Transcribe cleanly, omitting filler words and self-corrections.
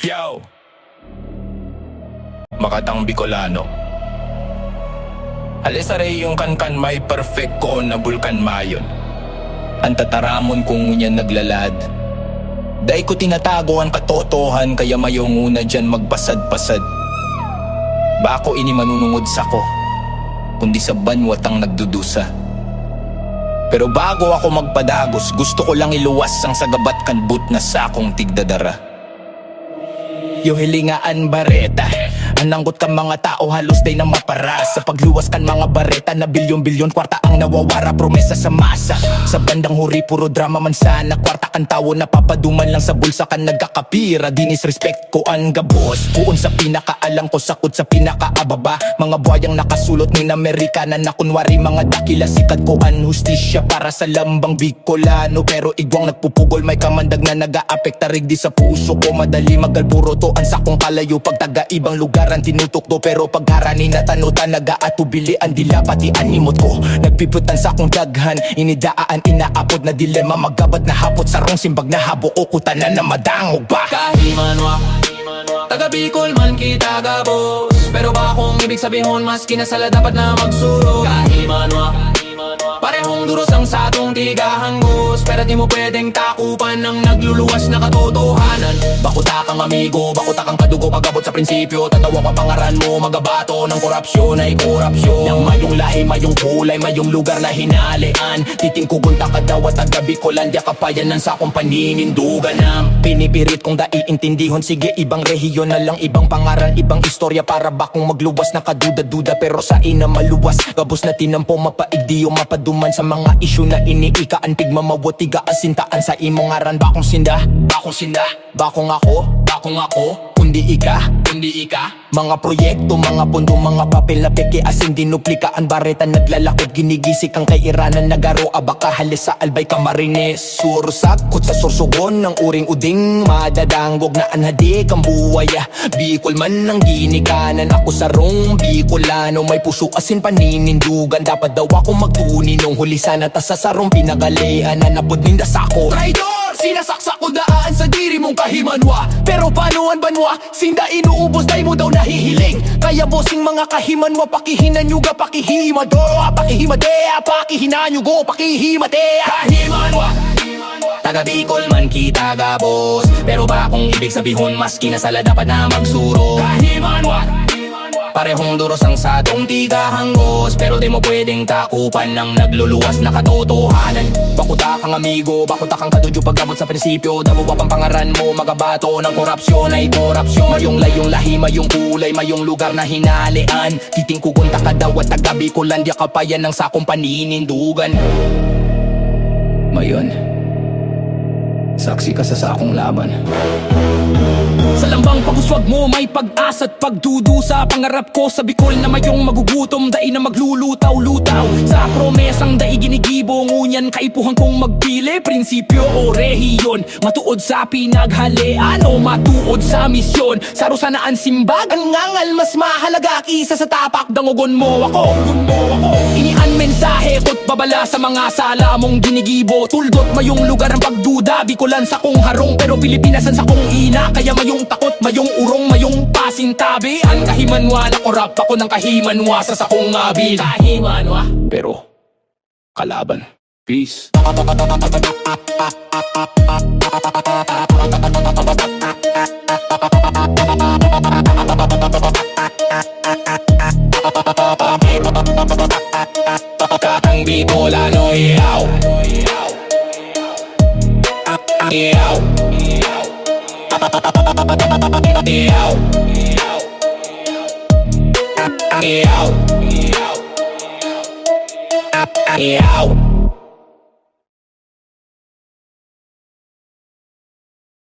Yo! Makatang Bicolano. Alisaray yung kankan may perfect ko na bulkan mayon. Ang tataramon kung ngunyan naglalad. Dahil ko tinatago ang katotohan kaya mayong una dyan magbasad-pasad. Bako ini manunungod sa ko, kundi sa banwatang nagdudusa. Pero bago ako magpadagos, gusto ko lang iluwas ang sagabat kanbut na sakong tigdadara. Yo hilingaan bareta, ananggot ka mga tao halos day na mapara. Sa pagluwas kan mga bareta na bilyon-bilyon kwarta ang nawawara. Promesa sa masa, sa bandang huri puro drama man sana. Kwarta kan tawo na papaduman lang sa bulsa kan nagkakapira. Dinis respect ko ang gabos, puon sa pinakaalang ko sakot sa pinakaababa. Mga buhayang nakasulot ng Amerika na nakunwari mga dakila. Sikat ko ang hustisya para sa lambang Bicolano. Pero igwang nagpupugol may kamandag na naga-apekta rigdi sa puso ko. Madali magalpuro to ang sakong kalayo pag taga-ibang lugaran tinutukdo. Pero pagharani na tanutan nag-aatubili ang dila pati animot ko. Nagpiputan sa akong daghan, inidaan inaapod na dilema. Magabat na hapot sarong simbag na habo o kutanan na madangog ba. Kahimanwa, taga Bicol man kita gabos. Pero ba kung ibig sabihin maski na sala dapat na magsuro. Kahimanwa, parehong duros ang satong tigahanggos. Pero di mo pwedeng takupan ng nagluluwas na katotohanan. Bakuta kang amigo, bakuta kang kadugo. Pagabot sa prinsipyo, tatawa ka pangaran mo. Magabato ng korupsyon ay korupsyon. Yang mayong lahi, mayong kulay, mayong lugar na hinalian. Titingkugon ta ka daw at taga Bicolandia kapayanan sa akong paninindugan na pinipirit kong daiintindihon. Sige ibang rehiyon na lang, ibang pangaran, ibang istorya. Para ba kung magluwas na kaduda-duda pero sa ina maluwas. Gabos na tinampo mapaigdiyo mapaduman sa mga isyu na iniikaan. Pigmamawatiga asintaan sa imong ngaran. Bakong sinda, bakong sinda, bakong ako, kundi ika. Mga proyekto, mga pondo, mga papel na peke asin dinuplikaan. Bareta naglalakot, ginigisik ang kay Iranan. Nagaro abaka halis sa albay kamarines. Sursakot sa sursugon ng uring uding. Madadanggog na anhadik ang buwaya. Bicol man ang ginikanan. Ako sarong Bicolano, may puso asin paninindugan. Dapat daw ako magtuni nung huli sana. Tas sa sarong pinagalian na napod ninda sako. Traidor! Sinasaksak ko daan sa diri mong kahimanwa. Pero panuan banwa, sinda inuubos day mo daw nahihiling. Kaya bossing mga kahimanwa, pakihinanyuga, pakihimadoa, pakihimadea, pakihinanyugo, pakihimate. Kahimanwa, taga Bicol man kita gabos. Pero ba kung ibig sabihin maski na sala dapat na magsuro. Kahimanwa, parehong duros ang satong tigahanggos. Pero di mo pwedeng takupan ng nagluluwas na katotohanan. Bakuta kang amigo, bakuta kang kadudyo. Pagabot sa prinsipyo, damuwa pang pangaran mo. Magabato ng korupsyon ay korupsyon. Mayong layong lahi, mayong kulay, mayong lugar na hinalian. Titingkugon ta ka daw at taga Bicolandia kapayan ng sakong paninindugan. Mayon, saksi ka sa sakong laban. Sa lambang paguswag mo may pag-asa at pagdudusa. Pangarap ko sa Bicol na mayong magugutom. Dai na maglulutaw-lutaw sa promesang dai ginigibo. Ngunyan kaipuhan kong magpili, prinsipyo o rehiyon. Matuod sa pinaghalian o matuod sa misyon. Sa rusanaan simbag ang ngangal mas mahalaga kisa sa tapak dangugon mo ako. Inian mensahe ko't babala sa mga sala mong ginigibo. Tuldot mayong lugar ang pagduda. Bicolan sa kong harong pero Pilipinasan sa kong ina. Kaya mayong takot, mayong urong, mayong pasintabi. Ang kahimanwa na korap ako ng kahimanwa sa sakong abi. Kahimanwa pero kalaban. Peace. Kakang Bicolano, yaw. Yaw. Yaw. Yaw.